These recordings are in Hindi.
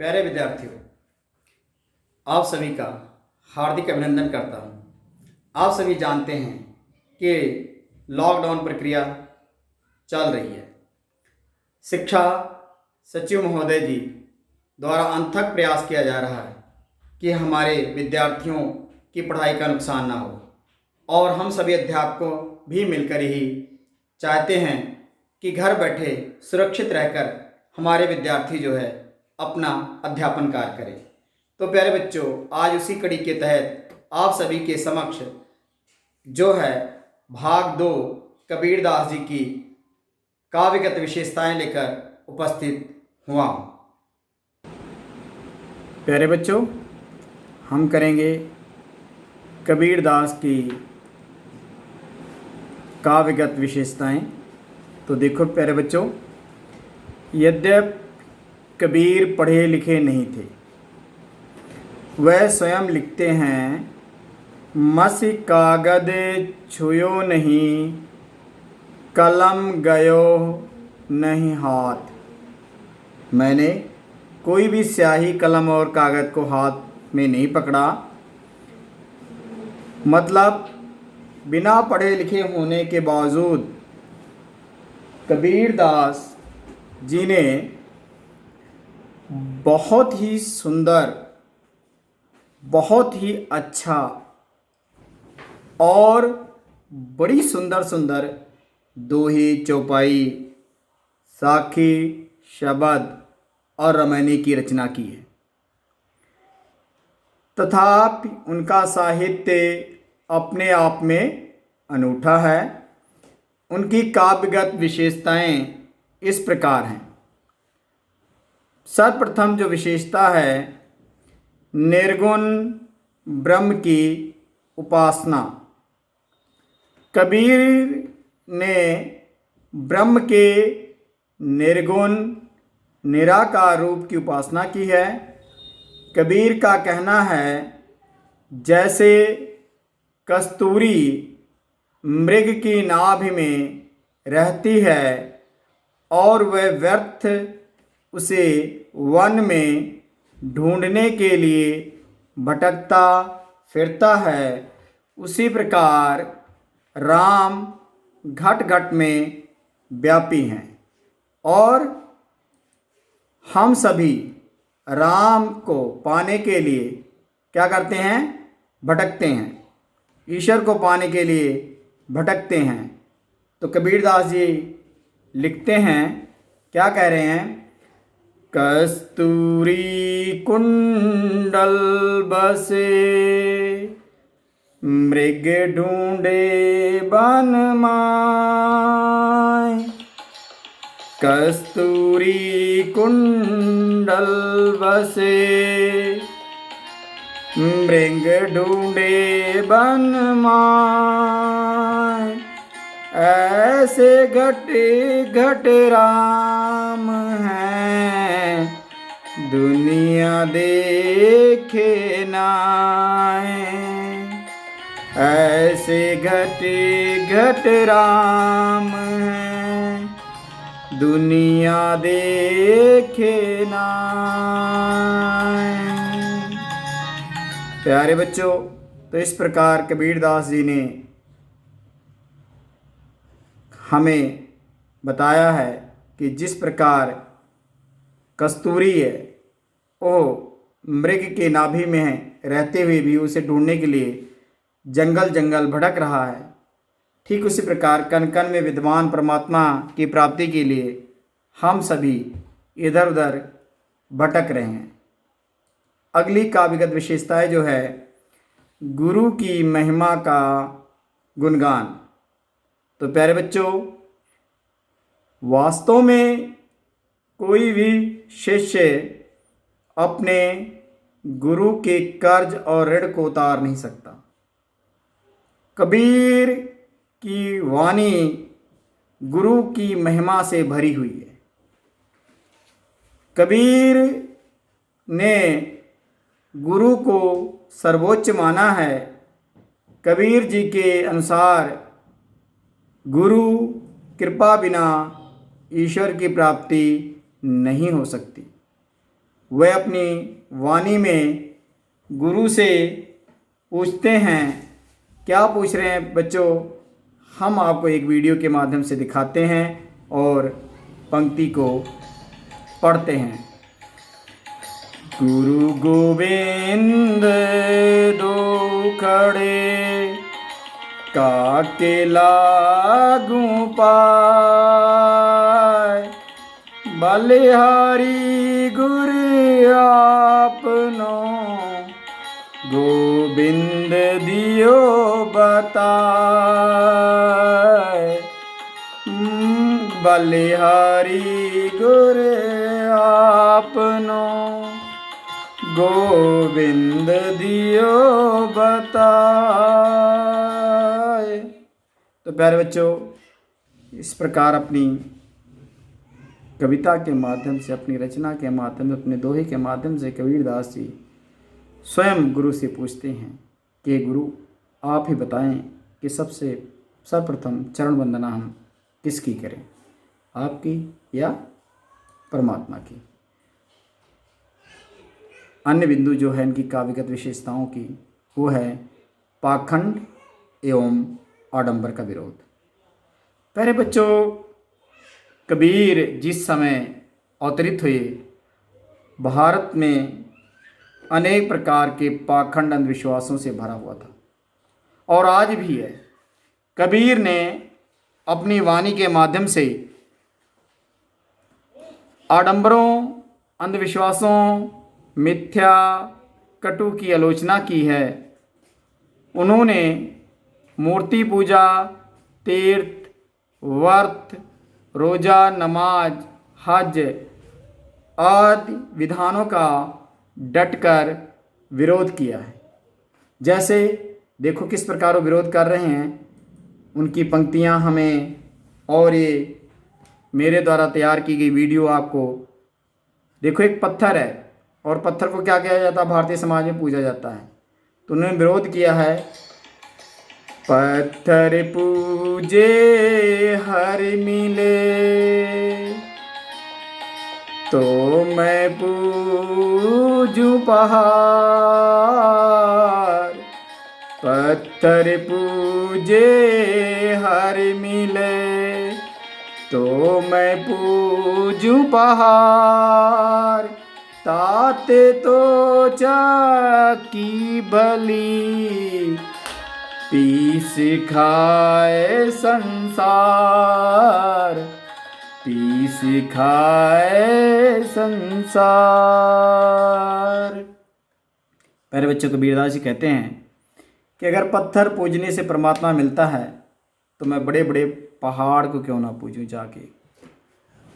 प्यारे विद्यार्थियों, आप सभी का हार्दिक अभिनंदन करता हूँ। आप सभी जानते हैं कि लॉकडाउन प्रक्रिया चल रही है। शिक्षा सचिव महोदय जी द्वारा अथक प्रयास किया जा रहा है कि हमारे विद्यार्थियों की पढ़ाई का नुकसान ना हो, और हम सभी अध्यापकों भी मिलकर ही चाहते हैं कि घर बैठे सुरक्षित रहकर हमारे विद्यार्थी जो है अपना अध्यापन कार्य करें। तो प्यारे बच्चों, आज उसी कड़ी के तहत आप सभी के समक्ष जो है भाग 2 कबीरदास जी की काव्यगत विशेषताएं लेकर उपस्थित हुआ हूँ। प्यारे बच्चों, हम करेंगे कबीरदास की काव्यगत विशेषताएं। तो देखो प्यारे बच्चों, यद्यपि कबीर पढ़े लिखे नहीं थे, वह स्वयं लिखते हैं, मसी कागद छुयो नहीं, कलम गयो नहीं हाथ। मैंने कोई भी स्याही, कलम और कागज़ को हाथ में नहीं पकड़ा। मतलब बिना पढ़े लिखे होने के बावजूद कबीरदास जी ने बहुत ही सुंदर, बहुत ही अच्छा और बड़ी सुंदर सुंदर दोहे, चौपाई, साखी, शबद और रमैनी की रचना की है। तथापि उनका साहित्य अपने आप में अनूठा है। उनकी काव्यगत विशेषताएं इस प्रकार हैं। सर्वप्रथम जो विशेषता है, निर्गुण ब्रह्म की उपासना। कबीर ने ब्रह्म के निर्गुण, निराकार रूप की उपासना की है। कबीर का कहना है, जैसे कस्तूरी मृग की नाभि में रहती है और वह व्यर्थ उसे वन में ढूंढने के लिए भटकता फिरता है, उसी प्रकार राम घट घट में व्यापी हैं और हम सभी राम को पाने के लिए क्या करते हैं? भटकते हैं। ईश्वर को पाने के लिए भटकते हैं। तो कबीरदास जी लिखते हैं, क्या कह रहे हैं? कस्तूरी कुंडल बसे, मृग ढूंढे बन माय। कस्तूरी कुंडल बसे, मृग ढूंढे बन माय। ऐसे घटे घट राम हैं, दुनिया देखे नाय। ऐसे घटे घट राम हैं, दुनिया देखे नाय। प्यारे बच्चों, तो इस प्रकार कबीरदास जी ने हमें बताया है कि जिस प्रकार कस्तूरी है वो मृग के नाभि में है, रहते हुए भी उसे ढूंढने के लिए जंगल जंगल भटक रहा है, ठीक उसी प्रकार कण कण में विद्यमान परमात्मा की प्राप्ति के लिए हम सभी इधर उधर भटक रहे हैं। अगली काव्यगत विशेषताएं जो है, गुरु की महिमा का गुणगान। तो प्यारे बच्चों, वास्तव में कोई भी शिष्य अपने गुरु के कर्ज और ऋण को उतार नहीं सकता। कबीर की वाणी गुरु की महिमा से भरी हुई है। कबीर ने गुरु को सर्वोच्च माना है। कबीर जी के अनुसार गुरु कृपा बिना ईश्वर की प्राप्ति नहीं हो सकती। वह अपनी वाणी में गुरु से पूछते हैं। क्या पूछ रहे हैं बच्चों, हम आपको एक वीडियो के माध्यम से दिखाते हैं और पंक्ति को पढ़ते हैं। गुरु गोविंद दो खड़े काके लागू पाय, बलिहारी गुरु आपनो गोविंद दियो बताए। बलिहारी गुरु आपनो गोविंद दियो बताए। तो प्यारे बच्चों, इस प्रकार अपनी कविता के माध्यम से, अपनी रचना के माध्यम से, अपने दोहे के माध्यम से कबीरदास जी स्वयं गुरु से पूछते हैं कि गुरु आप ही बताएं कि सबसे सर्वप्रथम चरण वंदना हम किसकी करें, आपकी या परमात्मा की। अन्य बिंदु जो है इनकी काव्यगत विशेषताओं की, वो है पाखंड एवं आडंबर का विरोध। प्यारे बच्चों, कबीर जिस समय अवतरित हुए, भारत में अनेक प्रकार के पाखंड अंधविश्वासों से भरा हुआ था और आज भी है। कबीर ने अपनी वाणी के माध्यम से आडंबरों, अंधविश्वासों, मिथ्या, कटु की आलोचना की है। उन्होंने मूर्ति पूजा, तीर्थ, व्रत, रोज़ा, नमाज, हज आदि विधानों का डटकर विरोध किया है। जैसे देखो किस प्रकार वो विरोध कर रहे हैं, उनकी पंक्तियां हमें और ये मेरे द्वारा तैयार की गई वीडियो आपको देखो। एक पत्थर है और पत्थर को क्या किया जाता है, भारतीय समाज में पूजा जाता है। तो उन्होंने विरोध किया है, पत्थर पूजे हर मिले तो मैं पूजूं पहाड़। पत्थर पूजे हर मिले तो मैं पूजूं पहाड़। ताते तो चाकी बली पीस खाए संसार, पीस खाए संसार। प्यारे बच्चों, कबीरदास जी कहते हैं कि अगर पत्थर पूजने से परमात्मा मिलता है तो मैं बड़े बड़े पहाड़ को क्यों ना पूजूं जाके।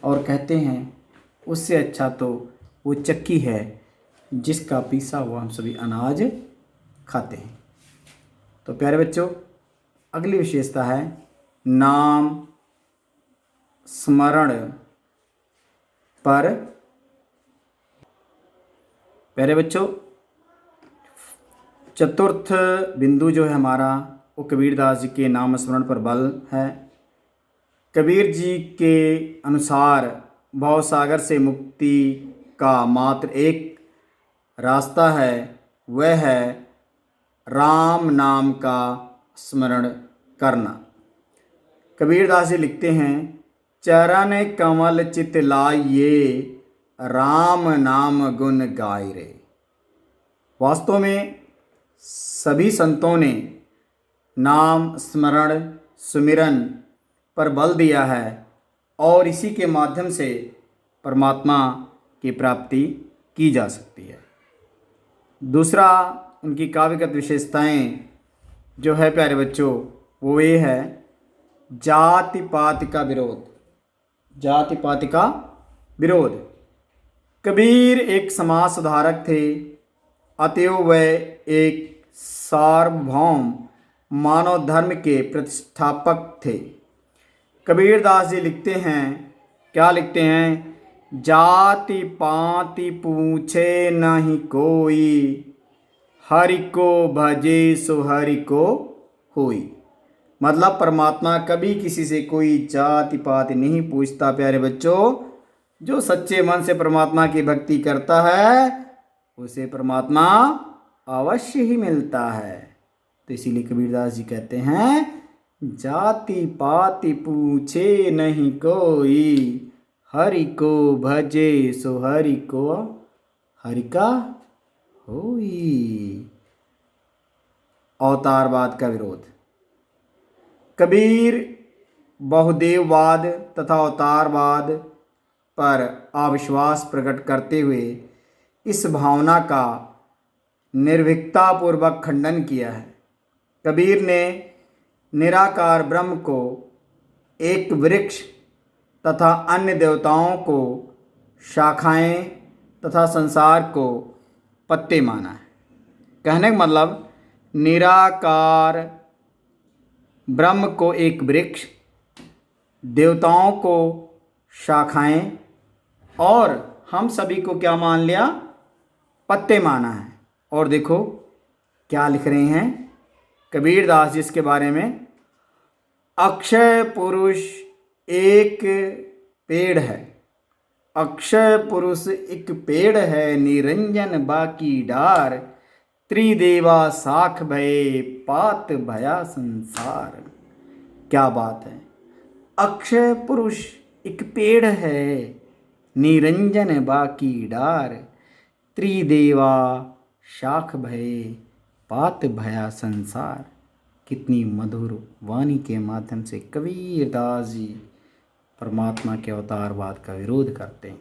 और कहते हैं उससे अच्छा तो वो चक्की है जिसका पीसा हुआ हम सभी अनाज खाते हैं। तो प्यारे बच्चों, अगली विशेषता है नाम स्मरण पर। प्यारे बच्चों, चतुर्थ बिंदु जो है हमारा, वो कबीरदास जी के नाम स्मरण पर बल है। कबीर जी के अनुसार भवसागर से मुक्ति का मात्र एक रास्ता है, वह है राम नाम का स्मरण करना। कबीरदास जी लिखते हैं, चरण कमल चित लाइए राम नाम गुण गाय रे। वास्तव में सभी संतों ने नाम स्मरण सुमिरन पर बल दिया है और इसी के माध्यम से परमात्मा की प्राप्ति की जा सकती है। दूसरा, उनकी काव्यगत विशेषताएं जो है प्यारे बच्चों, वो ये है जाति पाति का विरोध। जाति पाति का विरोध। कबीर एक समाज सुधारक थे, अतएव वे एक सार्वभौम मानव धर्म के प्रतिष्ठापक थे। कबीरदास जी लिखते हैं, क्या लिखते हैं, जाति पाति पूछे नहीं कोई, हरि को भजे सो हरि को होई। मतलब परमात्मा कभी किसी से कोई जाति पाति नहीं पूछता प्यारे बच्चों, जो सच्चे मन से परमात्मा की भक्ति करता है उसे परमात्मा अवश्य ही मिलता है। तो इसीलिए कबीरदास जी कहते हैं, जाति पाति पूछे नहीं कोई, हरि को भजे सो हरि को हरि का होई। अवतारवाद का विरोध। कबीर बहुदेववाद तथा अवतारवाद पर अविश्वास प्रकट करते हुए इस भावना का निर्भीकतापूर्वक खंडन किया है। कबीर ने निराकार ब्रह्म को एक वृक्ष तथा अन्य देवताओं को शाखाएं तथा संसार को पत्ते माना है। कहने का मतलब, निराकार ब्रह्म को एक वृक्ष, देवताओं को शाखाएं और हम सभी को क्या मान लिया, पत्ते माना है। और देखो क्या लिख रहे हैं कबीरदास जी इसके बारे में, अक्षय पुरुष एक पेड़ है, अक्षय पुरुष एक पेड़ है, निरंजन बाकी डार, त्रिदेवा साख भये पात भया संसार। क्या बात है, अक्षय पुरुष एक पेड़ है, निरंजन बाकी डार, त्रिदेवा शाख भये पात भया संसार। कितनी मधुर वाणी के माध्यम से कबीरदास जी परमात्मा के अवतारवाद का विरोध करते हैं।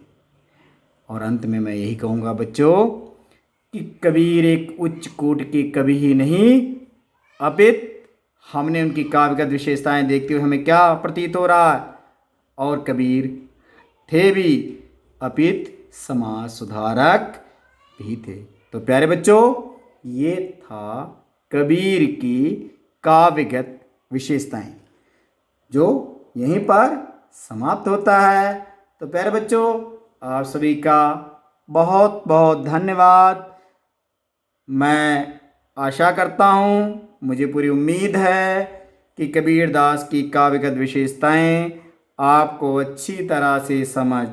और अंत में मैं यही कहूँगा बच्चों कि कबीर एक उच्च कोटि के कवि ही नहीं, अपितु हमने उनकी काव्यगत विशेषताएं देखते हुए हमें क्या प्रतीत हो रहा है, और कबीर थे भी अपितु समाज सुधारक भी थे। तो प्यारे बच्चों, ये था कबीर की काव्यगत विशेषताएं, जो यहीं पर समाप्त होता है। तो प्यारे बच्चों, आप सभी का बहुत बहुत धन्यवाद। मैं आशा करता हूँ, मुझे पूरी उम्मीद है कि कबीरदास की काव्यगत विशेषताएं आपको अच्छी तरह से समझ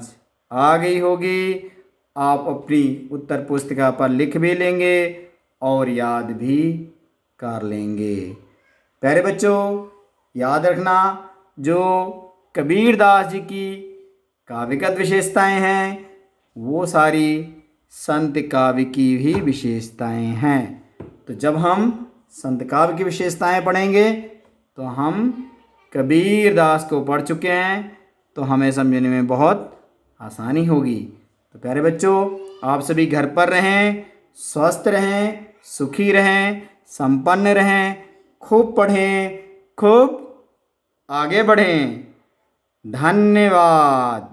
आ गई होगी। आप अपनी उत्तर पुस्तिका पर लिख भी लेंगे और याद भी कर लेंगे। प्यारे बच्चों, याद रखना, जो कबीरदास जी की काव्यगत विशेषताएं हैं वो सारी संत काव्य की भी विशेषताएं हैं। तो जब हम संत काव्य की विशेषताएं पढ़ेंगे तो हम कबीरदास को पढ़ चुके हैं, तो हमें समझने में बहुत आसानी होगी। तो प्यारे बच्चों, आप सभी घर पर रहें, स्वस्थ रहें, सुखी रहें, संपन्न रहें, खूब पढ़ें, खूब आगे बढ़ें। धन्यवाद।